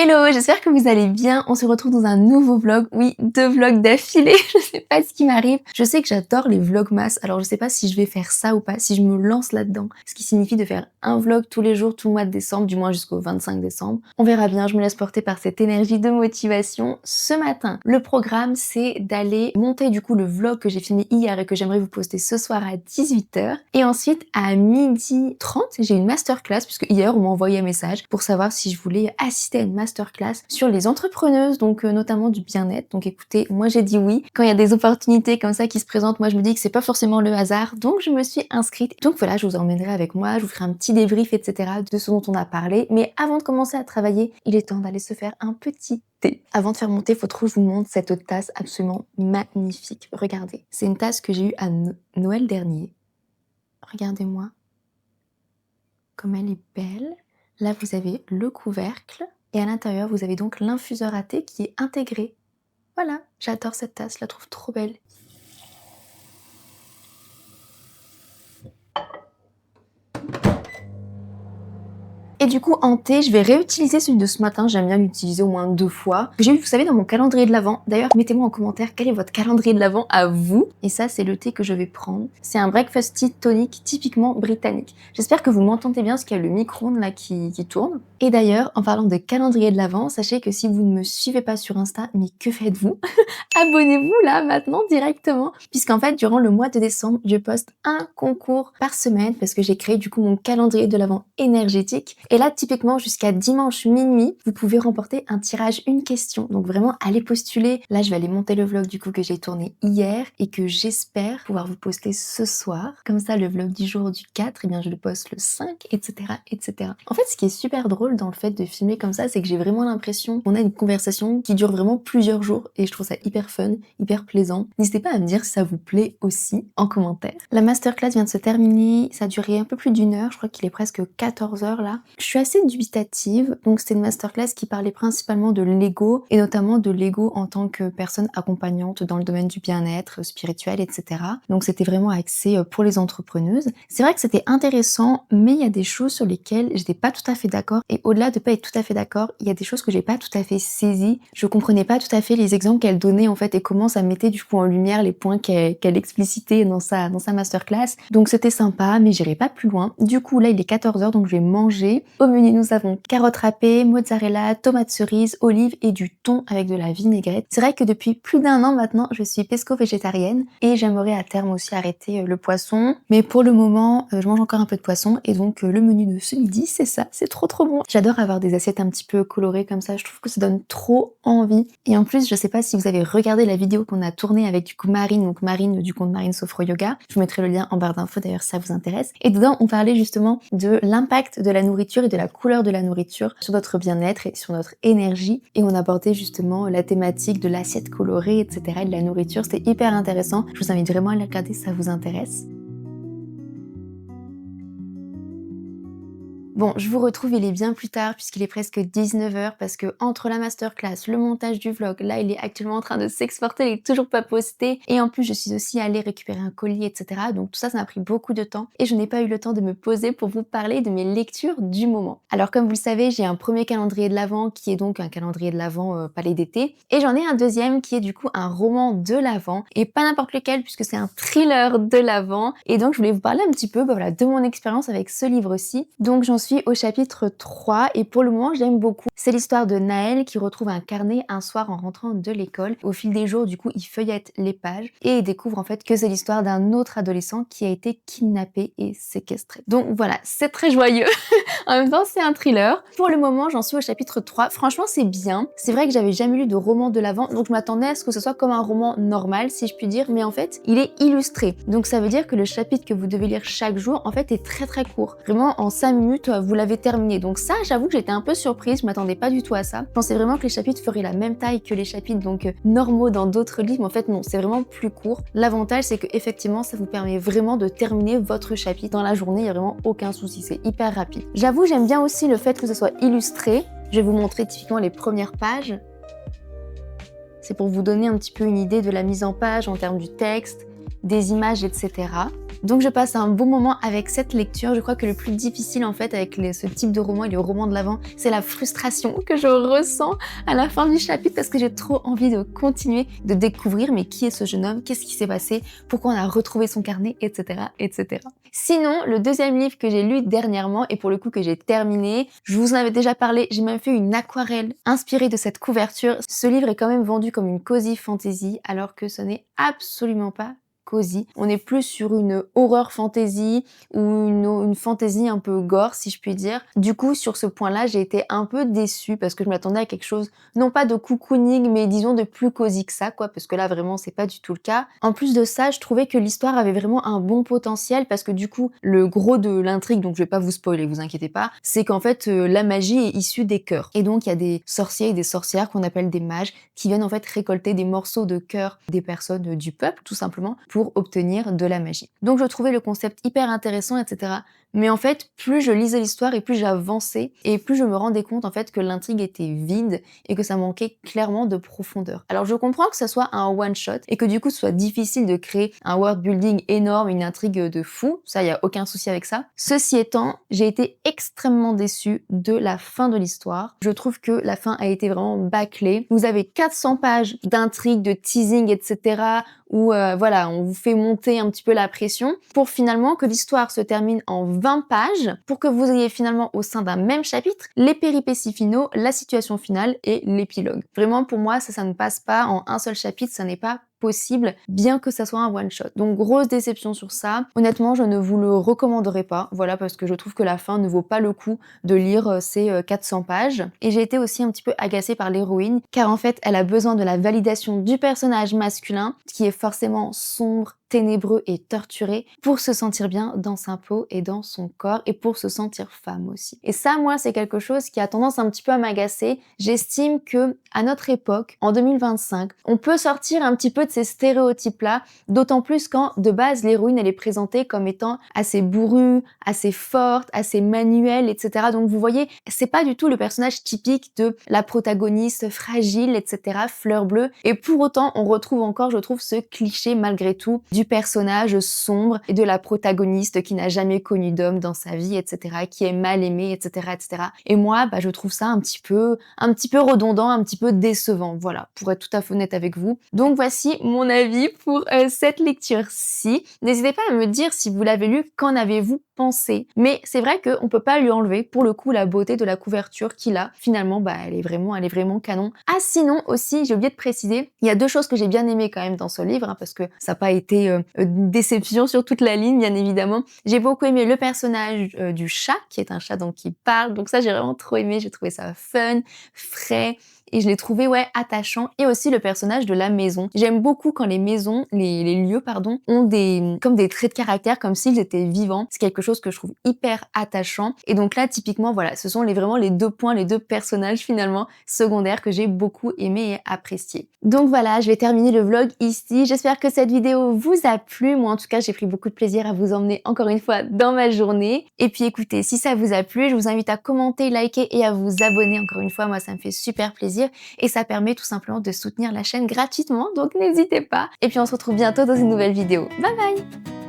Hello, j'espère que vous allez bien. On se retrouve dans un nouveau vlog. Oui, 2 vlogs d'affilée. Je sais pas ce qui m'arrive. Je sais que j'adore les vlogmas. Alors je sais pas si je vais faire ça ou pas, si je me lance là-dedans. Ce qui signifie de faire un vlog tous les jours, tout le mois de décembre, du moins jusqu'au 25 décembre. On verra bien, je me laisse porter par cette énergie de motivation. Ce matin, le programme, c'est d'aller monter du coup le vlog que j'ai filmé hier et que j'aimerais vous poster ce soir à 18 h. Et ensuite, à 12h30, j'ai une masterclass, puisque hier, on m'a envoyé un message pour savoir si je voulais assister à une masterclass sur les entrepreneuses, donc notamment du bien-être. Donc écoutez, moi j'ai dit oui. Quand il y a des opportunités comme ça qui se présentent, moi je me dis que c'est pas forcément le hasard, donc je me suis inscrite. Donc voilà, je vous emmènerai avec moi, je vous ferai un petit débrief, etc. de ce dont on a parlé. Mais avant de commencer à travailler, il est temps d'aller se faire un petit thé. Avant de faire mon thé, faut trop que je vous montre cette tasse absolument magnifique. Regardez, c'est une tasse que j'ai eue à Noël dernier. Regardez-moi comme elle est belle. Là, vous avez le couvercle et à l'intérieur, vous avez donc l'infuseur à thé qui est intégré. Voilà, j'adore cette tasse, je la trouve trop belle. Et du coup, en thé, je vais réutiliser celui de ce matin. J'aime bien l'utiliser au moins 2 fois. J'ai eu, vous savez, dans mon calendrier de l'Avent. D'ailleurs, mettez-moi en commentaire quel est votre calendrier de l'Avent à vous. Et ça, c'est le thé que je vais prendre. C'est un breakfast tea tonic typiquement britannique. J'espère que vous m'entendez bien parce qu'il y a le micro-ondes là qui tourne. Et d'ailleurs, en parlant de calendrier de l'Avent, sachez que si vous ne me suivez pas sur Insta, mais que faites-vous? Abonnez-vous là maintenant directement, puisqu'en fait durant le mois de décembre je poste un concours par semaine parce que j'ai créé du coup mon calendrier de l'Avent énergétique, et là typiquement jusqu'à dimanche minuit vous pouvez remporter un tirage, une question, donc vraiment allez postuler. Là je vais aller monter le vlog du coup que j'ai tourné hier et que j'espère pouvoir vous poster ce soir, comme ça le vlog du jour du 4, et bien je le poste le 5, etc. En fait ce qui est super drôle dans le fait de filmer comme ça, c'est que j'ai vraiment l'impression qu'on a une conversation qui dure vraiment plusieurs jours, et je trouve ça hyper fun, hyper plaisant. N'hésitez pas à me dire si ça vous plaît aussi en commentaire. La masterclass vient de se terminer, ça a duré un peu plus d'1 heure, je crois qu'il est presque 14 h là. Je suis assez dubitative, donc c'était une masterclass qui parlait principalement de l'ego, et notamment de l'ego en tant que personne accompagnante dans le domaine du bien-être spirituel, etc. Donc c'était vraiment axé pour les entrepreneuses. C'est vrai que c'était intéressant, mais il y a des choses sur lesquelles j'étais pas tout à fait d'accord, et au-delà de pas être tout à fait d'accord, il y a des choses que j'ai pas tout à fait saisies. Je comprenais pas tout à fait les exemples qu'elle donnait en fait et comment ça mettait du coup en lumière les points qu'elle explicitait dans sa masterclass. Donc c'était sympa, mais j'irai pas plus loin. Du coup là il est 14 h, donc je vais manger. Au menu nous avons carottes râpées, mozzarella, tomates cerises, olives et du thon avec de la vinaigrette. C'est vrai que depuis plus d'1 an maintenant je suis pesco-végétarienne et j'aimerais à terme aussi arrêter le poisson. Mais pour le moment je mange encore un peu de poisson, et donc le menu de ce midi c'est ça, c'est trop bon. J'adore avoir des assiettes un petit peu colorées comme ça, je trouve que ça donne trop envie. Et en plus je sais pas si vous avez regardé la vidéo qu'on a tournée avec du coup Marine, donc Marine du compte Marine Sophro Yoga. Je vous mettrai le lien en barre d'infos d'ailleurs si ça vous intéresse. Et dedans on parlait justement de l'impact de la nourriture et de la couleur de la nourriture sur notre bien-être et sur notre énergie. Et on abordait justement la thématique de l'assiette colorée, etc. et de la nourriture. C'était hyper intéressant. Je vous invite vraiment à la regarder si ça vous intéresse. Bon, je vous retrouve, il est bien plus tard puisqu'il est presque 19 h, parce que entre la masterclass, le montage du vlog, là il est actuellement en train de s'exporter, il est toujours pas posté, et en plus je suis aussi allée récupérer un colis, etc. Donc tout ça, ça m'a pris beaucoup de temps et je n'ai pas eu le temps de me poser pour vous parler de mes lectures du moment. Alors comme vous le savez, j'ai un premier calendrier de l'Avent qui est donc un calendrier de l'Avent palais d'été, et j'en ai un deuxième qui est du coup un roman de l'Avent, et pas n'importe lequel puisque c'est un thriller de l'Avent. Et donc je voulais vous parler un petit peu voilà, de mon expérience avec ce livre-ci. Donc j'en suis au chapitre 3 et pour le moment j'aime beaucoup. C'est l'histoire de Naël qui retrouve un carnet un soir en rentrant de l'école. Au fil des jours du coup il feuillette les pages et il découvre en fait que c'est l'histoire d'un autre adolescent qui a été kidnappé et séquestré. Donc voilà, c'est très joyeux. En même temps c'est un thriller. Pour le moment j'en suis au chapitre 3. Franchement c'est bien. C'est vrai que j'avais jamais lu de roman de l'Avent, donc je m'attendais à ce que ce soit comme un roman normal si je puis dire, mais en fait il est illustré. Donc ça veut dire que le chapitre que vous devez lire chaque jour en fait est très court. Vraiment en 5 minutes vous l'avez terminé. Donc ça, j'avoue que j'étais un peu surprise, je m'attendais pas du tout à ça. Je pensais vraiment que les chapitres feraient la même taille que les chapitres donc normaux dans d'autres livres, mais en fait non, c'est vraiment plus court. L'avantage c'est que effectivement ça vous permet vraiment de terminer votre chapitre dans la journée, il y a vraiment aucun souci, c'est hyper rapide. J'avoue, j'aime bien aussi le fait que ce soit illustré. Je vais vous montrer typiquement les premières pages. C'est pour vous donner un petit peu une idée de la mise en page en termes du texte, des images, etc. Donc je passe un bon moment avec cette lecture. Je crois que le plus difficile en fait avec ce type de roman et les romans de l'Avent, c'est la frustration que je ressens à la fin du chapitre parce que j'ai trop envie de continuer de découvrir mais qui est ce jeune homme, qu'est-ce qui s'est passé, pourquoi on a retrouvé son carnet, etc., etc. Sinon, le deuxième livre que j'ai lu dernièrement et pour le coup que j'ai terminé, je vous en avais déjà parlé, j'ai même fait une aquarelle inspirée de cette couverture. Ce livre est quand même vendu comme une cozy fantasy alors que ce n'est absolument pas cosy. On est plus sur une horreur fantasy ou une fantasy un peu gore si je puis dire. Du coup sur ce point-là j'ai été un peu déçue parce que je m'attendais à quelque chose non pas de cocooning mais disons de plus cosy que ça quoi parce que là vraiment c'est pas du tout le cas. En plus de ça je trouvais que l'histoire avait vraiment un bon potentiel parce que du coup le gros de l'intrigue, donc je vais pas vous spoiler, vous inquiétez pas, c'est qu'en fait la magie est issue des cœurs et donc il y a des sorciers et des sorcières qu'on appelle des mages qui viennent en fait récolter des morceaux de cœur des personnes du peuple tout simplement pour obtenir de la magie. Donc je trouvais le concept hyper intéressant, etc. Mais en fait, plus je lisais l'histoire et plus j'avançais et plus je me rendais compte en fait que l'intrigue était vide et que ça manquait clairement de profondeur. Alors je comprends que ça soit un one-shot et que du coup ce soit difficile de créer un world building énorme, une intrigue de fou, ça y a aucun souci avec ça. Ceci étant, j'ai été extrêmement déçue de la fin de l'histoire. Je trouve que la fin a été vraiment bâclée. Vous avez 400 pages d'intrigue, de teasing, etc. où voilà, on vous fait monter un petit peu la pression pour finalement que l'histoire se termine en 20 pages pour que vous ayez finalement au sein d'un même chapitre les péripéties finaux, la situation finale et l'épilogue. Vraiment pour moi ça ne passe pas en un seul chapitre, ça n'est pas possible, bien que ça soit un one-shot. Donc grosse déception sur ça. Honnêtement, je ne vous le recommanderais pas, voilà, parce que je trouve que la fin ne vaut pas le coup de lire ces 400 pages. Et j'ai été aussi un petit peu agacée par l'héroïne, car en fait, elle a besoin de la validation du personnage masculin, qui est forcément sombre, ténébreux et torturé pour se sentir bien dans sa peau et dans son corps et pour se sentir femme aussi. Et ça, moi, c'est quelque chose qui a tendance un petit peu à m'agacer. J'estime que à notre époque, en 2025, on peut sortir un petit peu de ces stéréotypes-là, d'autant plus quand, de base, l'héroïne, elle est présentée comme étant assez bourrue, assez forte, assez manuelle, etc. Donc vous voyez, c'est pas du tout le personnage typique de la protagoniste fragile, etc., fleur bleue. Et pour autant, on retrouve encore, je trouve, ce cliché malgré tout du personnage sombre et de la protagoniste qui n'a jamais connu d'homme dans sa vie, etc., qui est mal aimée, etc., etc. Et moi, je trouve ça un petit peu redondant, un petit peu décevant, voilà, pour être tout à fait honnête avec vous. Donc voici mon avis pour cette lecture-ci. N'hésitez pas à me dire si vous l'avez lu, qu'en avez-vous pensé. Mais c'est vrai qu'on peut pas lui enlever, pour le coup, la beauté de la couverture qu'il a. Finalement, elle est vraiment canon. Ah, sinon aussi, j'ai oublié de préciser, il y a deux choses que j'ai bien aimées quand même dans ce livre, hein, parce que ça n'a pas été une déception sur toute la ligne, bien évidemment. J'ai beaucoup aimé le personnage du chat, qui est un chat donc qui parle. Donc ça, j'ai vraiment trop aimé. J'ai trouvé ça fun, frais. Et je l'ai trouvé attachant, et aussi le personnage de la maison. J'aime beaucoup quand les maisons, les lieux pardon, ont comme des traits de caractère, comme s'ils étaient vivants. C'est quelque chose que je trouve hyper attachant. Et donc là typiquement voilà, ce sont vraiment les deux points, les deux personnages finalement secondaires que j'ai beaucoup aimé et apprécié. Donc voilà, je vais terminer le vlog ici. J'espère que cette vidéo vous a plu. Moi en tout cas j'ai pris beaucoup de plaisir à vous emmener encore une fois dans ma journée. Et puis écoutez, si ça vous a plu, je vous invite à commenter, liker et à vous abonner encore une fois. Moi ça me fait super plaisir. Et ça permet tout simplement de soutenir la chaîne gratuitement, donc n'hésitez pas. Et puis on se retrouve bientôt dans une nouvelle vidéo. Bye bye!